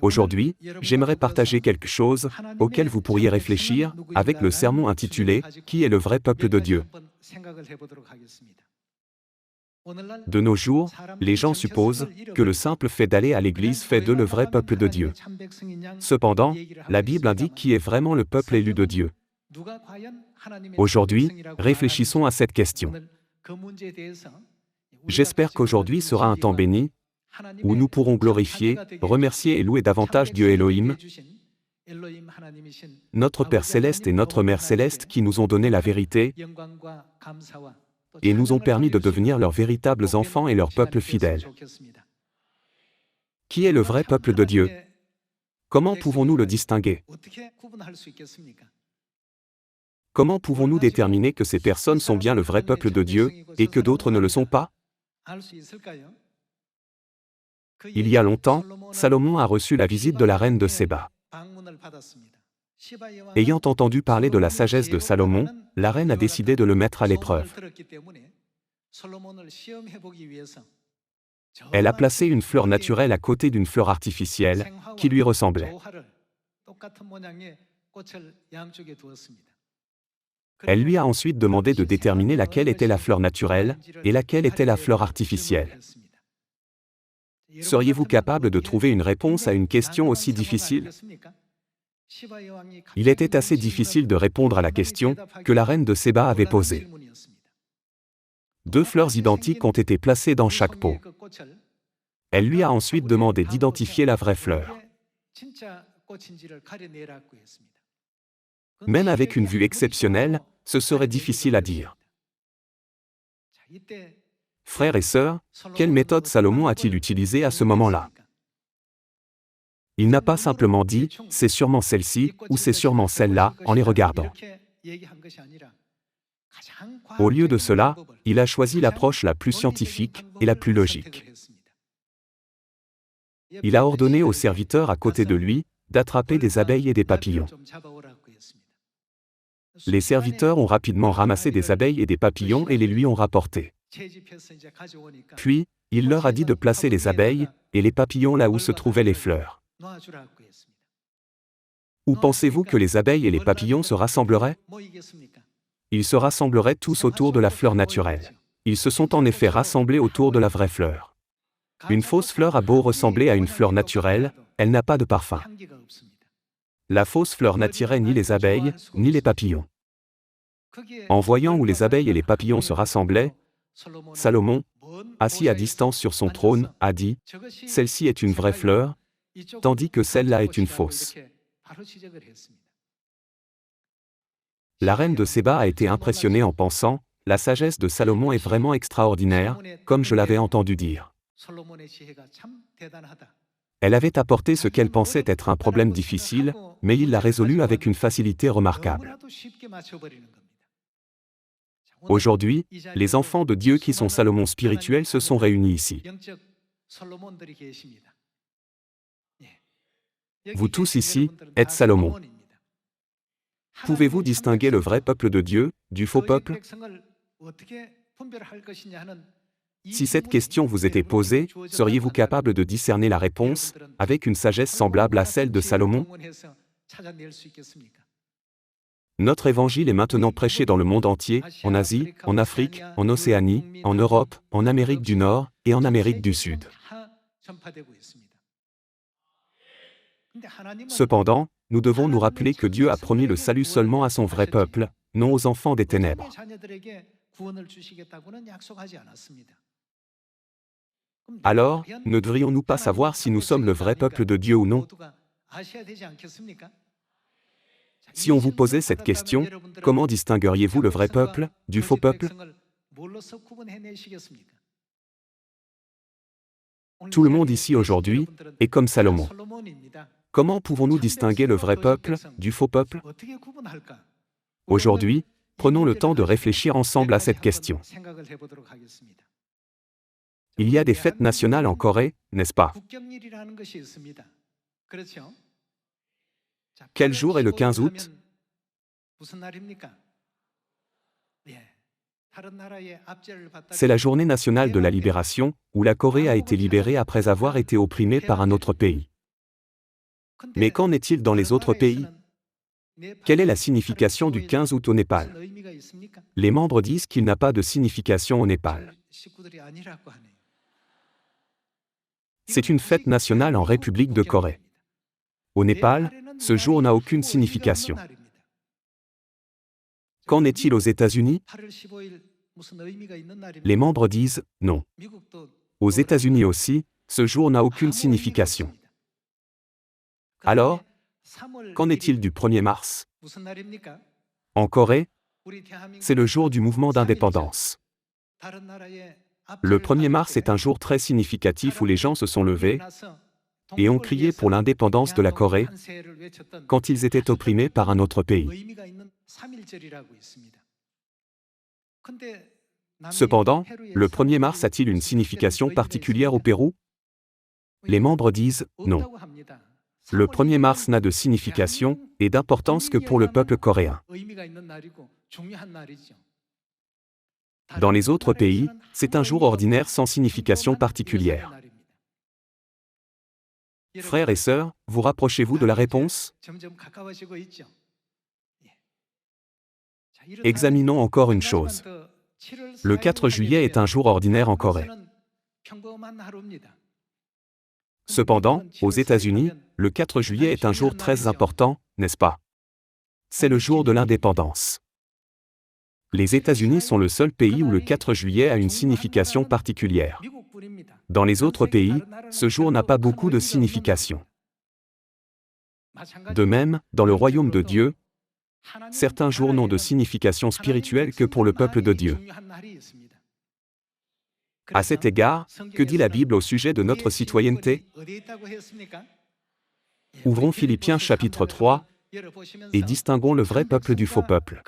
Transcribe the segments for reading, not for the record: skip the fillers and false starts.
Aujourd'hui, j'aimerais partager quelque chose auquel vous pourriez réfléchir avec le sermon intitulé « Qui est le vrai peuple de Dieu ?» De nos jours, les gens supposent que le simple fait d'aller à l'église fait d'eux le vrai peuple de Dieu. Cependant, la Bible indique qui est vraiment le peuple élu de Dieu. Aujourd'hui, réfléchissons à cette question. J'espère qu'aujourd'hui sera un temps béni, où nous pourrons glorifier, remercier et louer davantage Dieu Elohim, notre Père Céleste et notre Mère Céleste qui nous ont donné la vérité et nous ont permis de devenir leurs véritables enfants et leur peuple fidèle. Qui est le vrai peuple de Dieu? Comment pouvons-nous le distinguer? Comment pouvons-nous déterminer que ces personnes sont bien le vrai peuple de Dieu et que d'autres ne le sont pas? Il y a longtemps, Salomon a reçu la visite de la reine de Séba. Ayant entendu parler de la sagesse de Salomon, la reine a décidé de le mettre à l'épreuve. Elle a placé une fleur naturelle à côté d'une fleur artificielle, qui lui ressemblait. Elle lui a ensuite demandé de déterminer laquelle était la fleur naturelle et laquelle était la fleur artificielle. Seriez-vous capable de trouver une réponse à une question aussi difficile? Il était assez difficile de répondre à la question que la reine de Séba avait posée. Deux fleurs identiques ont été placées dans chaque pot. Elle lui a ensuite demandé d'identifier la vraie fleur. Même avec une vue exceptionnelle, ce serait difficile à dire. Frères et sœurs, quelle méthode Salomon a-t-il utilisée à ce moment-là? Il n'a pas simplement dit « c'est sûrement celle-ci » ou « c'est sûrement celle-là » en les regardant. Au lieu de cela, il a choisi l'approche la plus scientifique et la plus logique. Il a ordonné aux serviteurs à côté de lui d'attraper des abeilles et des papillons. Les serviteurs ont rapidement ramassé des abeilles et des papillons et les lui ont rapportés. Puis, il leur a dit de placer les abeilles et les papillons là où se trouvaient les fleurs. Où pensez-vous que les abeilles et les papillons se rassembleraient? Ils se rassembleraient tous autour de la fleur naturelle. Ils se sont en effet rassemblés autour de la vraie fleur. Une fausse fleur a beau ressembler à une fleur naturelle, elle n'a pas de parfum. La fausse fleur n'attirait ni les abeilles, ni les papillons. En voyant où les abeilles et les papillons se rassemblaient, Salomon, assis à distance sur son trône, a dit « Celle-ci est une vraie fleur, tandis que celle-là est une fausse. » La reine de Séba a été impressionnée en pensant « La sagesse de Salomon est vraiment extraordinaire, comme je l'avais entendu dire. » Elle avait apporté ce qu'elle pensait être un problème difficile, mais il l'a résolu avec une facilité remarquable. Aujourd'hui, les enfants de Dieu qui sont Salomon spirituels se sont réunis ici. Vous tous ici êtes Salomon. Pouvez-vous distinguer le vrai peuple de Dieu du faux peuple? Si cette question vous était posée, seriez-vous capable de discerner la réponse avec une sagesse semblable à celle de Salomon? Notre évangile est maintenant prêché dans le monde entier, en Asie, en Afrique, en Océanie, en Europe, en Amérique du Nord et en Amérique du Sud. Cependant, nous devons nous rappeler que Dieu a promis le salut seulement à son vrai peuple, non aux enfants des ténèbres. Alors, ne devrions-nous pas savoir si nous sommes le vrai peuple de Dieu ou non? Si on vous posait cette question, comment distingueriez-vous le vrai peuple du faux peuple? Tout le monde ici aujourd'hui est comme Salomon. Comment pouvons-nous distinguer le vrai peuple du faux peuple? Aujourd'hui, prenons le temps de réfléchir ensemble à cette question. Il y a des fêtes nationales en Corée, n'est-ce pas? Quel jour est le 15 août? C'est la journée nationale de la libération, où la Corée a été libérée après avoir été opprimée par un autre pays. Mais qu'en est-il dans les autres pays? Quelle est la signification du 15 août au Népal? Les membres disent qu'il n'a pas de signification au Népal. C'est une fête nationale en République de Corée. Au Népal, ce jour n'a aucune signification. Qu'en est-il aux États-Unis? Les membres disent non. Aux États-Unis aussi, ce jour n'a aucune signification. Alors, qu'en est-il du 1er mars? En Corée, c'est le jour du mouvement d'indépendance. Le 1er mars est un jour très significatif où les gens se sont levés et ont crié pour l'indépendance de la Corée quand ils étaient opprimés par un autre pays. Cependant, le 1er mars a-t-il une signification particulière au Pérou? Les membres disent non. Le 1er mars n'a de signification et d'importance que pour le peuple coréen. Dans les autres pays, c'est un jour ordinaire sans signification particulière. Frères et sœurs, vous rapprochez-vous de la réponse? Examinons encore une chose. Le 4 juillet est un jour ordinaire en Corée. Cependant, aux États-Unis, le 4 juillet est un jour très important, n'est-ce pas? C'est le jour de l'indépendance. Les États-Unis sont le seul pays où le 4 juillet a une signification particulière. Dans les autres pays, ce jour n'a pas beaucoup de signification. De même, dans le royaume de Dieu, certains jours n'ont de signification spirituelle que pour le peuple de Dieu. À cet égard, que dit la Bible au sujet de notre citoyenneté? Ouvrons Philippiens chapitre 3 et distinguons le vrai peuple du faux peuple.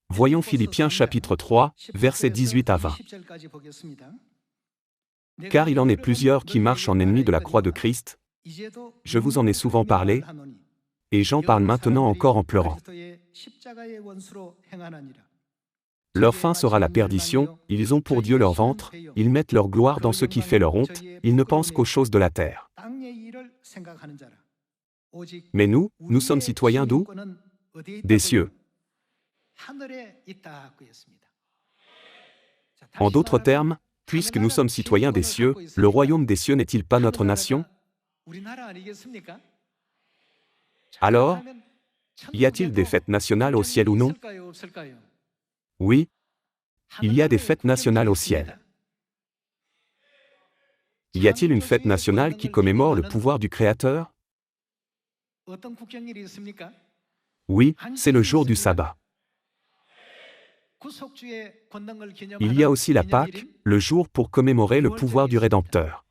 Voyons Philippiens chapitre 3, versets 18 à 20. Car il en est plusieurs qui marchent en ennemis de la croix de Christ. Je vous en ai souvent parlé, et j'en parle maintenant encore en pleurant. Leur fin sera la perdition, ils ont pour Dieu leur ventre, ils mettent leur gloire dans ce qui fait leur honte, ils ne pensent qu'aux choses de la terre. Mais nous sommes citoyens d'où? Des cieux. En d'autres termes, puisque nous sommes citoyens des cieux, le royaume des cieux n'est-il pas notre nation? Alors, y a-t-il des fêtes nationales au ciel ou non? Oui, il y a des fêtes nationales au ciel. Y a-t-il une fête nationale qui commémore le pouvoir du Créateur? Oui, c'est le jour du sabbat. Il y a aussi la Pâque, le jour pour commémorer le pouvoir du Rédempteur.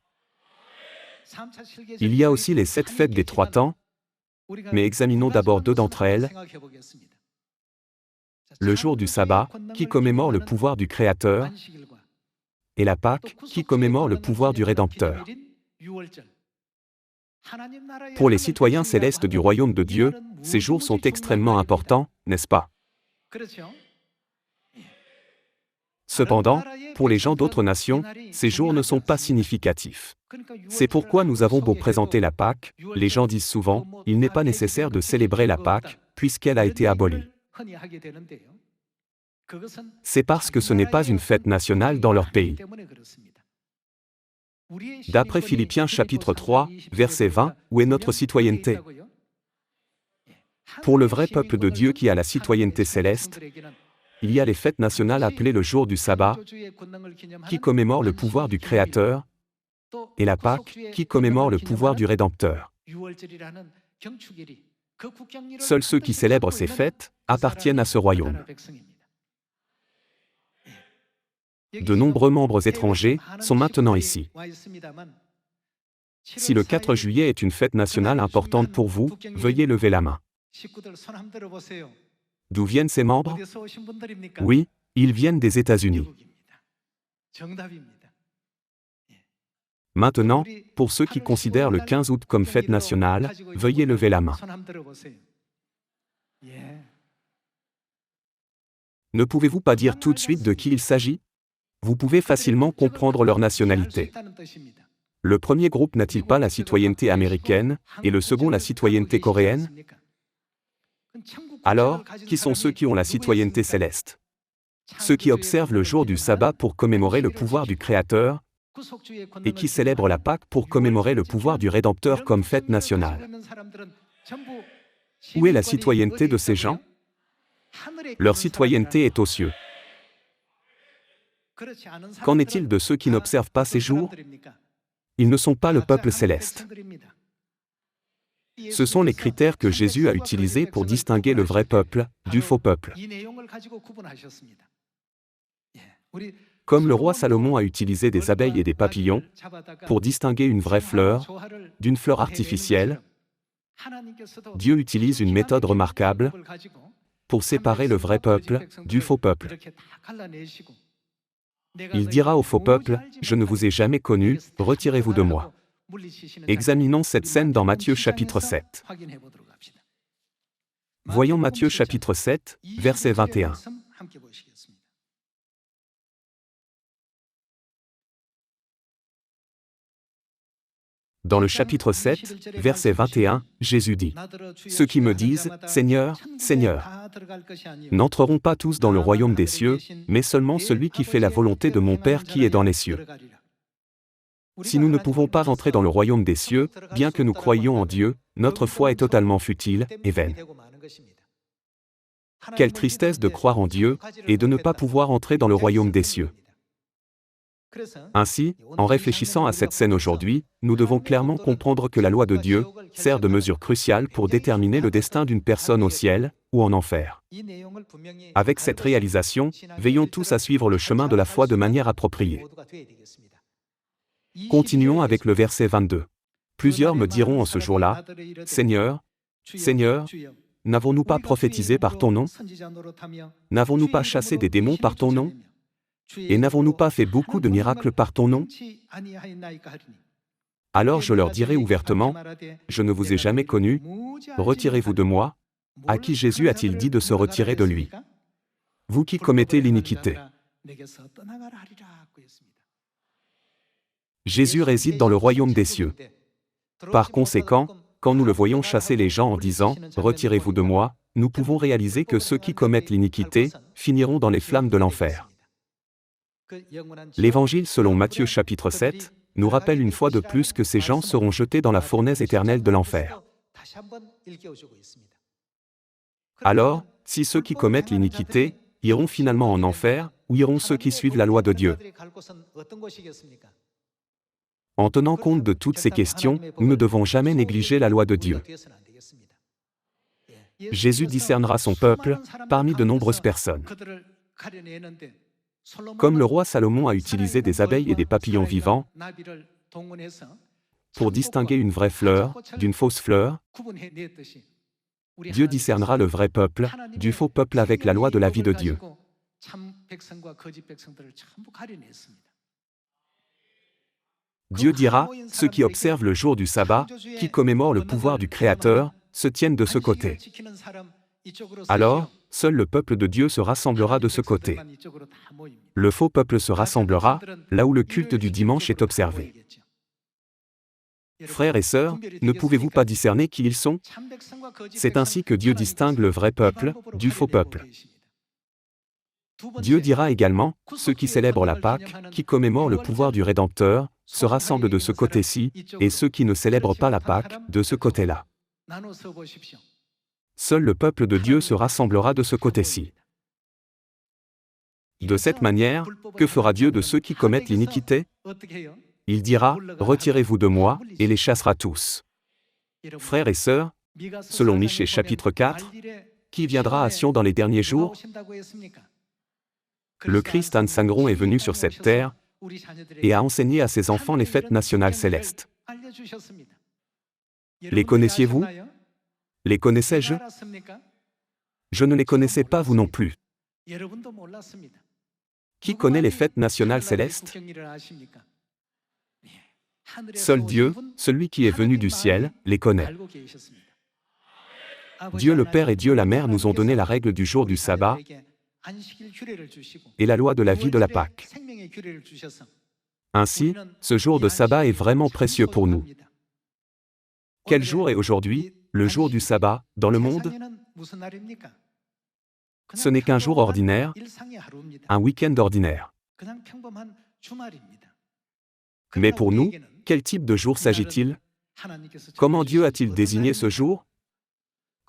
Il y a aussi les 7 fêtes des 3 temps, mais examinons d'abord 2 d'entre elles. Le jour du sabbat, qui commémore le pouvoir du Créateur, et la Pâque, qui commémore le pouvoir du Rédempteur. Pour les citoyens célestes du royaume de Dieu, ces jours sont extrêmement importants, n'est-ce pas? Cependant, pour les gens d'autres nations, ces jours ne sont pas significatifs. C'est pourquoi nous avons beau présenter la Pâque, les gens disent souvent, il n'est pas nécessaire de célébrer la Pâque, puisqu'elle a été abolie. C'est parce que ce n'est pas une fête nationale dans leur pays. D'après Philippiens chapitre 3, verset 20, où est notre citoyenneté? Pour le vrai peuple de Dieu qui a la citoyenneté céleste, il y a les fêtes nationales appelées le jour du sabbat, qui commémore le pouvoir du Créateur, et la Pâque, qui commémore le pouvoir du Rédempteur. Seuls ceux qui célèbrent ces fêtes appartiennent à ce royaume. De nombreux membres étrangers sont maintenant ici. Si le 4 juillet est une fête nationale importante pour vous, veuillez lever la main. D'où viennent ces membres? Oui, ils viennent des États-Unis. Maintenant, pour ceux qui considèrent le 15 août comme fête nationale, veuillez lever la main. Ne pouvez-vous pas dire tout de suite de qui il s'agit? Vous pouvez facilement comprendre leur nationalité. Le premier groupe n'a-t-il pas la citoyenneté américaine, et le second la citoyenneté coréenne? Alors, qui sont ceux qui ont la citoyenneté céleste? Ceux qui observent le jour du sabbat pour commémorer le pouvoir du Créateur, et qui célèbrent la Pâque pour commémorer le pouvoir du Rédempteur comme fête nationale. Où est la citoyenneté de ces gens? Leur citoyenneté est aux cieux. Qu'en est-il de ceux qui n'observent pas ces jours? Ils ne sont pas le peuple céleste. Ce sont les critères que Jésus a utilisés pour distinguer le vrai peuple du faux peuple. Comme le roi Salomon a utilisé des abeilles et des papillons pour distinguer une vraie fleur d'une fleur artificielle, Dieu utilise une méthode remarquable pour séparer le vrai peuple du faux peuple. Il dira au faux peuple, « Je ne vous ai jamais connu, retirez-vous de moi. » Examinons cette scène dans Matthieu chapitre 7. Voyons Matthieu chapitre 7, verset 21. Dans le chapitre 7, verset 21, Jésus dit, « Ceux qui me disent, Seigneur, Seigneur, n'entreront pas tous dans le royaume des cieux, mais seulement celui qui fait la volonté de mon Père qui est dans les cieux. » Si nous ne pouvons pas entrer dans le royaume des cieux, bien que nous croyions en Dieu, notre foi est totalement futile et vaine. Quelle tristesse de croire en Dieu et de ne pas pouvoir entrer dans le royaume des cieux. Ainsi, en réfléchissant à cette scène aujourd'hui, nous devons clairement comprendre que la loi de Dieu sert de mesure cruciale pour déterminer le destin d'une personne au ciel ou en enfer. Avec cette réalisation, veillons tous à suivre le chemin de la foi de manière appropriée. Continuons avec le verset 22. Plusieurs me diront en ce jour-là, « Seigneur, Seigneur, n'avons-nous pas prophétisé par ton nom? N'avons-nous pas chassé des démons par ton nom? Et n'avons-nous pas fait beaucoup de miracles par ton nom? » Alors je leur dirai ouvertement, « Je ne vous ai jamais connu, retirez-vous de moi. » À qui Jésus a-t-il dit de se retirer de lui? Vous qui commettez l'iniquité. Jésus réside dans le royaume des cieux. Par conséquent, quand nous le voyons chasser les gens en disant « Retirez-vous de moi », nous pouvons réaliser que ceux qui commettent l'iniquité finiront dans les flammes de l'enfer. L'Évangile selon Matthieu chapitre 7 nous rappelle une fois de plus que ces gens seront jetés dans la fournaise éternelle de l'enfer. Alors, si ceux qui commettent l'iniquité iront finalement en enfer, ou iront ceux qui suivent la loi de Dieu? En tenant compte de toutes ces questions, nous ne devons jamais négliger la loi de Dieu. Jésus discernera son peuple parmi de nombreuses personnes. Comme le roi Salomon a utilisé des abeilles et des papillons vivants pour distinguer une vraie fleur d'une fausse fleur, Dieu discernera le vrai peuple du faux peuple avec la loi de la vie de Dieu. Dieu dira, ceux qui observent le jour du sabbat, qui commémorent le pouvoir du Créateur, se tiennent de ce côté. Alors, seul le peuple de Dieu se rassemblera de ce côté. Le faux peuple se rassemblera là où le culte du dimanche est observé. Frères et sœurs, ne pouvez-vous pas discerner qui ils sont? C'est ainsi que Dieu distingue le vrai peuple du faux peuple. Dieu dira également, ceux qui célèbrent la Pâque, qui commémorent le pouvoir du Rédempteur, se rassemblent de ce côté-ci, et ceux qui ne célèbrent pas la Pâque, de ce côté-là. Seul le peuple de Dieu se rassemblera de ce côté-ci. De cette manière, que fera Dieu de ceux qui commettent l'iniquité? Il dira, « Retirez-vous de moi » et les chassera tous. Frères et sœurs, selon Michée chapitre 4, qui viendra à Sion dans les derniers jours? Le Christ An Sangron est venu sur cette terre et a enseigné à ses enfants les fêtes nationales célestes. Les connaissiez-vous? Les connaissais-je? Je ne les connaissais pas, vous non plus. Qui connaît les fêtes nationales célestes? Seul Dieu, celui qui est venu du ciel, les connaît. Dieu le Père et Dieu la Mère nous ont donné la règle du jour du sabbat, et la loi de la vie de la Pâque. Ainsi, ce jour de sabbat est vraiment précieux pour nous. Quel jour est aujourd'hui, le jour du sabbat, dans le monde? Ce n'est qu'un jour ordinaire, un week-end ordinaire. Mais pour nous, quel type de jour s'agit-il? Comment Dieu a-t-il désigné ce jour?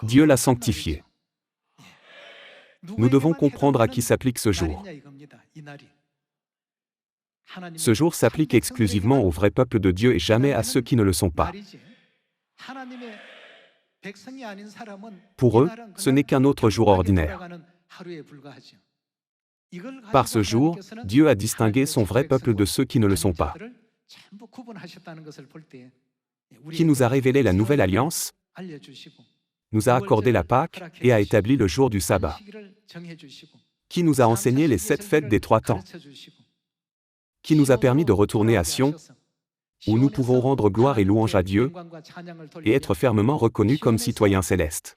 Dieu l'a sanctifié. Nous devons comprendre à qui s'applique ce jour. Ce jour s'applique exclusivement au vrai peuple de Dieu et jamais à ceux qui ne le sont pas. Pour eux, ce n'est qu'un autre jour ordinaire. Par ce jour, Dieu a distingué son vrai peuple de ceux qui ne le sont pas. Qui nous a révélé la nouvelle alliance, nous a accordé la Pâque et a établi le jour du sabbat. Qui nous a enseigné les 7 fêtes des 3 temps. Qui nous a permis de retourner à Sion, où nous pouvons rendre gloire et louange à Dieu et être fermement reconnus comme citoyens célestes.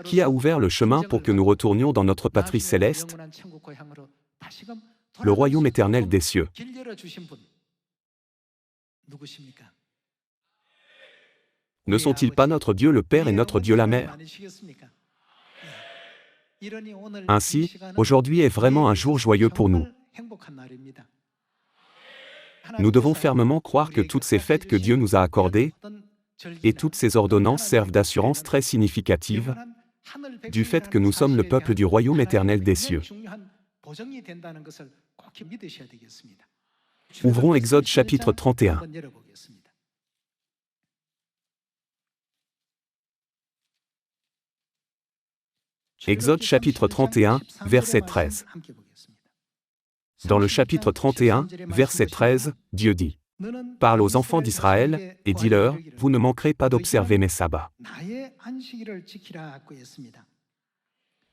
Qui a ouvert le chemin pour que nous retournions dans notre patrie céleste, le royaume éternel des cieux. Ne sont-ils pas notre Dieu le Père et notre Dieu la Mère? Ainsi, aujourd'hui est vraiment un jour joyeux pour nous. Nous devons fermement croire que toutes ces fêtes que Dieu nous a accordées et toutes ces ordonnances servent d'assurance très significative du fait que nous sommes le peuple du royaume éternel des cieux. Ouvrons Exode chapitre 31. Exode chapitre 31, verset 13. Dans le chapitre 31, verset 13, Dieu dit: « Parle aux enfants d'Israël, et dis-leur, vous ne manquerez pas d'observer mes sabbats. »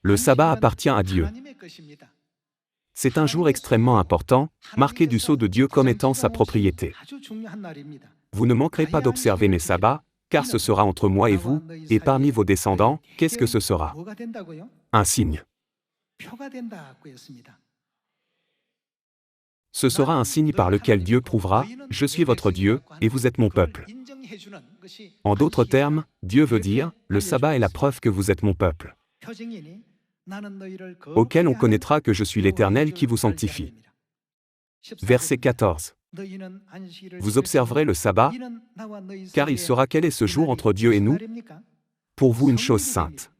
Le sabbat appartient à Dieu. C'est un jour extrêmement important, marqué du sceau de Dieu comme étant sa propriété. Vous ne manquerez pas d'observer mes sabbats, car ce sera entre moi et vous, et parmi vos descendants, qu'est-ce que ce sera? Un signe. Ce sera un signe par lequel Dieu prouvera, je suis votre Dieu, et vous êtes mon peuple. En d'autres termes, Dieu veut dire, le sabbat est la preuve que vous êtes mon peuple, auquel on connaîtra que je suis l'Éternel qui vous sanctifie. Verset 14. Vous observerez le sabbat, car il sera quel est ce jour entre Dieu et nous? Pour vous une chose sainte.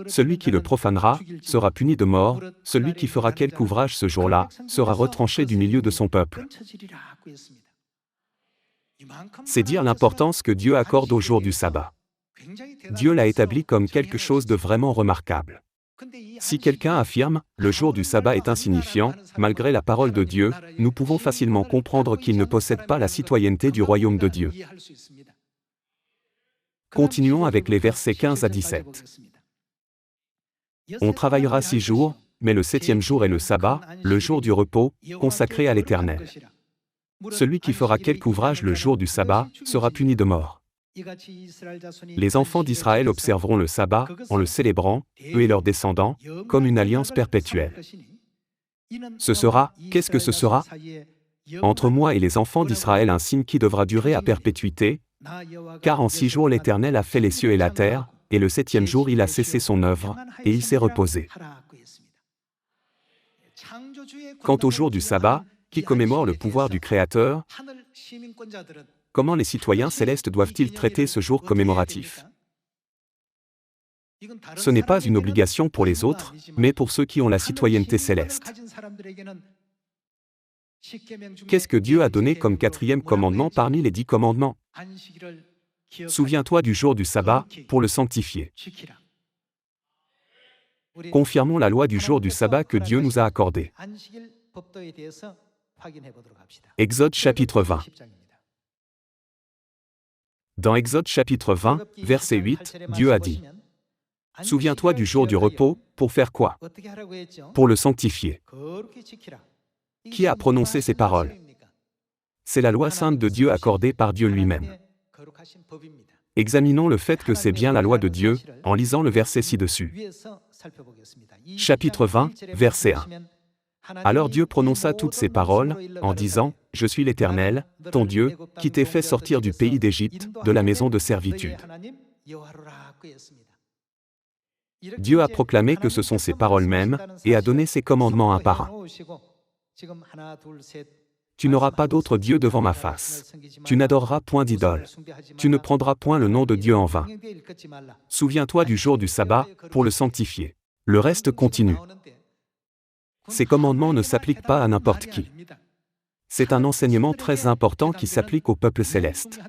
Celui qui le profanera sera puni de mort, celui qui fera quelque ouvrage ce jour-là sera retranché du milieu de son peuple. C'est dire l'importance que Dieu accorde au jour du sabbat. Dieu l'a établi comme quelque chose de vraiment remarquable. Si quelqu'un affirme « le jour du sabbat est insignifiant », malgré la parole de Dieu, nous pouvons facilement comprendre qu'il ne possède pas la citoyenneté du royaume de Dieu. Continuons avec les versets 15 à 17. On travaillera 6 jours, mais le 7e jour est le sabbat, le jour du repos, consacré à l'Éternel. Celui qui fera quelque ouvrage le jour du sabbat sera puni de mort. Les enfants d'Israël observeront le sabbat, en le célébrant, eux et leurs descendants, comme une alliance perpétuelle. Ce sera, qu'est-ce que ce sera? Entre moi et les enfants d'Israël un signe qui devra durer à perpétuité, car en 6 jours l'Éternel a fait les cieux et la terre, et le 7e jour il a cessé son œuvre, et il s'est reposé. Quant au jour du sabbat, qui commémore le pouvoir du Créateur, comment les citoyens célestes doivent-ils traiter ce jour commémoratif? Ce n'est pas une obligation pour les autres, mais pour ceux qui ont la citoyenneté céleste. Qu'est-ce que Dieu a donné comme 4e commandement parmi les 10 commandements? Souviens-toi du jour du sabbat, pour le sanctifier. Confirmons la loi du jour du sabbat que Dieu nous a accordée. Exode chapitre 20. Dans Exode chapitre 20, verset 8, Dieu a dit: « Souviens-toi du jour du repos, pour faire quoi? Pour le sanctifier. » Qui a prononcé ces paroles? C'est la loi sainte de Dieu accordée par Dieu lui-même. Examinons le fait que c'est bien la loi de Dieu, en lisant le verset ci-dessus. Chapitre 20, verset 1. Alors Dieu prononça toutes ces paroles, en disant, « Je suis l'Éternel, ton Dieu, qui t'ai fait sortir du pays d'Égypte, de la maison de servitude. » Dieu a proclamé que ce sont ses paroles mêmes, et a donné ses commandements un par un. Tu n'auras pas d'autre Dieu devant ma face. Tu n'adoreras point d'idole. Tu ne prendras point le nom de Dieu en vain. Souviens-toi du jour du sabbat, pour le sanctifier. Le reste continue. Ces commandements ne s'appliquent pas à n'importe qui. C'est un enseignement très important qui s'applique au peuple céleste.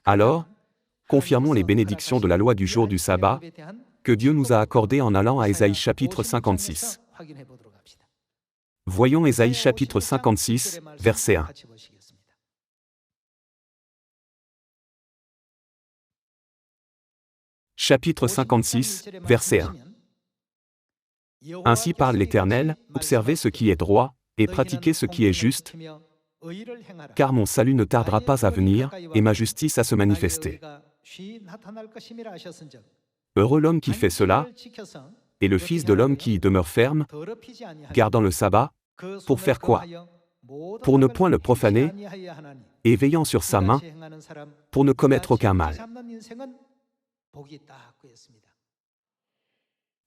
Alors, confirmons les bénédictions de la loi du jour du sabbat, que Dieu nous a accordées en allant à Ésaïe chapitre 56. Voyons Ésaïe chapitre 56, verset 1. Chapitre 56, verset 1. Ainsi parle l'Éternel, observez ce qui est droit, et pratiquez ce qui est juste, car mon salut ne tardera pas à venir, et ma justice à se manifester. Heureux l'homme qui fait cela, et le Fils de l'homme qui y demeure ferme, gardant le sabbat, pour faire quoi? Pour ne point le profaner, et veillant sur sa main, pour ne commettre aucun mal.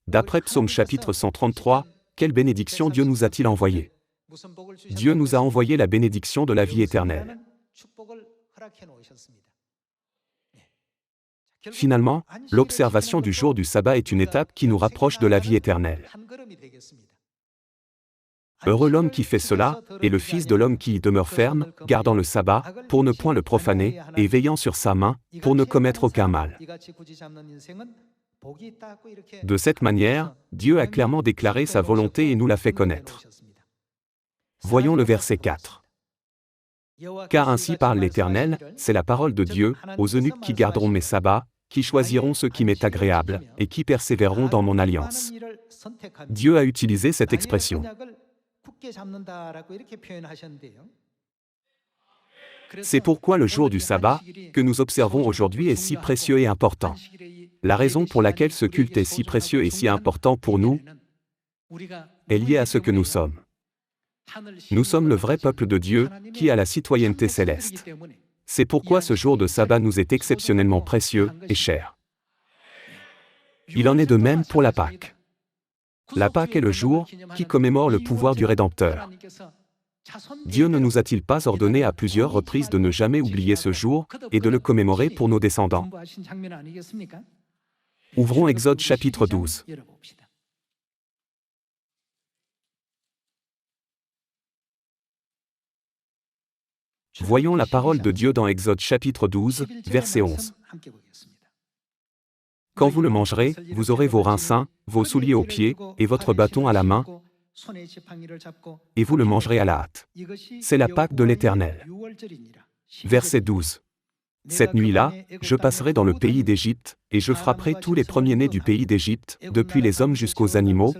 D'après Psaume chapitre 133, quelle bénédiction Dieu nous a-t-il envoyée? Dieu nous a envoyé la bénédiction de la vie éternelle. Finalement, l'observation du jour du sabbat est une étape qui nous rapproche de la vie éternelle. Heureux l'homme qui fait cela, et le Fils de l'homme qui y demeure ferme, gardant le sabbat, pour ne point le profaner, et veillant sur sa main, pour ne commettre aucun mal. De cette manière, Dieu a clairement déclaré sa volonté et nous l'a fait connaître. Voyons le verset 4. Car ainsi parle l'Éternel, c'est la parole de Dieu, aux eunuques qui garderont mes sabbats, qui choisiront ce qui m'est agréable, et qui persévéreront dans mon alliance. Dieu a utilisé cette expression. C'est pourquoi le jour du sabbat, que nous observons aujourd'hui, est si précieux et important. La raison pour laquelle ce culte est si précieux et si important pour nous est liée à ce que nous sommes. Nous sommes le vrai peuple de Dieu, qui a la citoyenneté céleste. C'est pourquoi ce jour de sabbat nous est exceptionnellement précieux et cher. Il en est de même pour la Pâque. La Pâque est le jour qui commémore le pouvoir du Rédempteur. Dieu ne nous a-t-il pas ordonné à plusieurs reprises de ne jamais oublier ce jour et de le commémorer pour nos descendants? Ouvrons Exode chapitre 12. Voyons la parole de Dieu dans Exode chapitre 12, verset 11. Quand vous le mangerez, vous aurez vos reins sains, vos souliers aux pieds, et votre bâton à la main, et vous le mangerez à la hâte. C'est la Pâque de l'Éternel. Verset 12. Cette nuit-là, je passerai dans le pays d'Égypte, et je frapperai tous les premiers-nés du pays d'Égypte, depuis les hommes jusqu'aux animaux,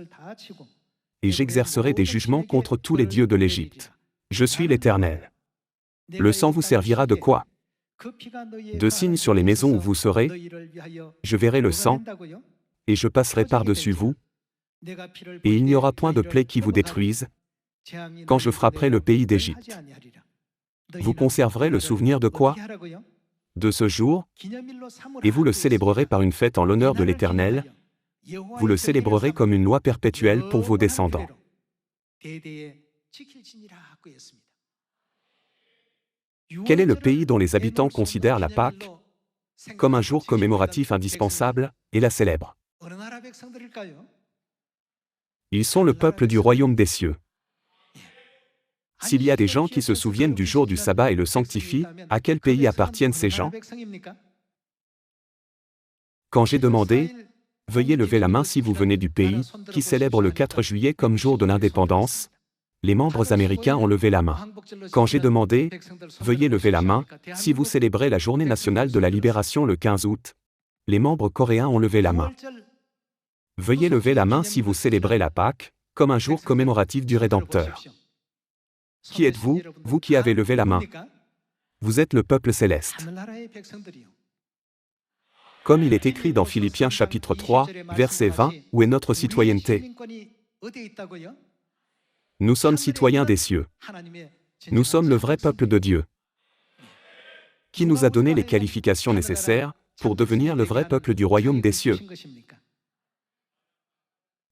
et j'exercerai des jugements contre tous les dieux de l'Égypte. Je suis l'Éternel. Le sang vous servira de quoi? De signe sur les maisons où vous serez, je verrai le sang, et je passerai par-dessus vous, et il n'y aura point de plaie qui vous détruise, quand je frapperai le pays d'Égypte. Vous conserverez le souvenir de quoi? De ce jour, et vous le célébrerez par une fête en l'honneur de l'Éternel, vous le célébrerez comme une loi perpétuelle pour vos descendants. Quel est le pays dont les habitants considèrent la Pâque comme un jour commémoratif indispensable et la célèbrent? Ils sont le peuple du royaume des cieux. S'il y a des gens qui se souviennent du jour du sabbat et le sanctifient, à quel pays appartiennent ces gens? Quand j'ai demandé, veuillez lever la main si vous venez du pays, qui célèbre le 4 juillet comme jour de l'indépendance, les membres américains ont levé la main. Quand j'ai demandé, veuillez lever la main, si vous célébrez la journée nationale de la libération le 15 août, les membres coréens ont levé la main. Veuillez lever la main si vous célébrez la Pâque, comme un jour commémoratif du Rédempteur. Qui êtes-vous, vous qui avez levé la main? Vous êtes le peuple céleste. Comme il est écrit dans Philippiens chapitre 3, verset 20, où est notre citoyenneté? Nous sommes citoyens des cieux. Nous sommes le vrai peuple de Dieu. Qui nous a donné les qualifications nécessaires pour devenir le vrai peuple du royaume des cieux?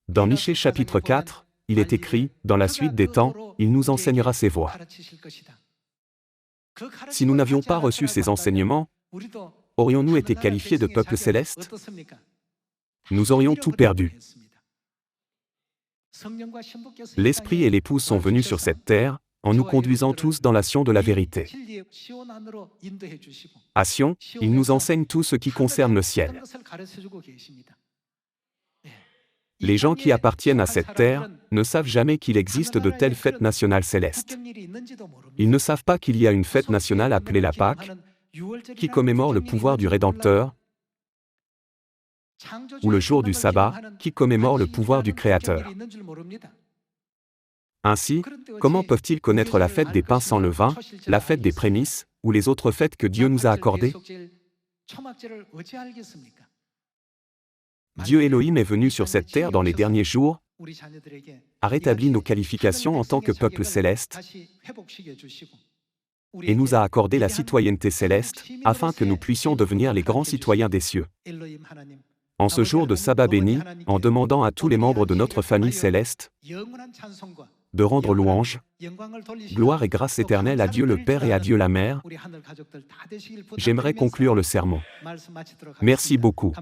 Dans Michée chapitre 4, il est écrit, dans la suite des temps, il nous enseignera ses voies. Si nous n'avions pas reçu ces enseignements, aurions-nous été qualifiés de peuple céleste? Nous aurions tout perdu. L'Esprit et l'Épouse sont venus sur cette terre, en nous conduisant tous dans la Sion de la vérité. À Sion, il nous enseigne tout ce qui concerne le ciel. Les gens qui appartiennent à cette terre ne savent jamais qu'il existe de telles fêtes nationales célestes. Ils ne savent pas qu'il y a une fête nationale appelée la Pâque, qui commémore le pouvoir du Rédempteur, ou le jour du sabbat, qui commémore le pouvoir du Créateur. Ainsi, comment peuvent-ils connaître la fête des pains sans levain, la fête des prémices, ou les autres fêtes que Dieu nous a accordées? Dieu Elohim est venu sur cette terre dans les derniers jours, a rétabli nos qualifications en tant que peuple céleste, et nous a accordé la citoyenneté céleste, afin que nous puissions devenir les grands citoyens des cieux. En ce jour de sabbat béni, en demandant à tous les membres de notre famille céleste de rendre louange, gloire et grâce éternelle à Dieu le Père et à Dieu la Mère, j'aimerais conclure le sermon. Merci beaucoup.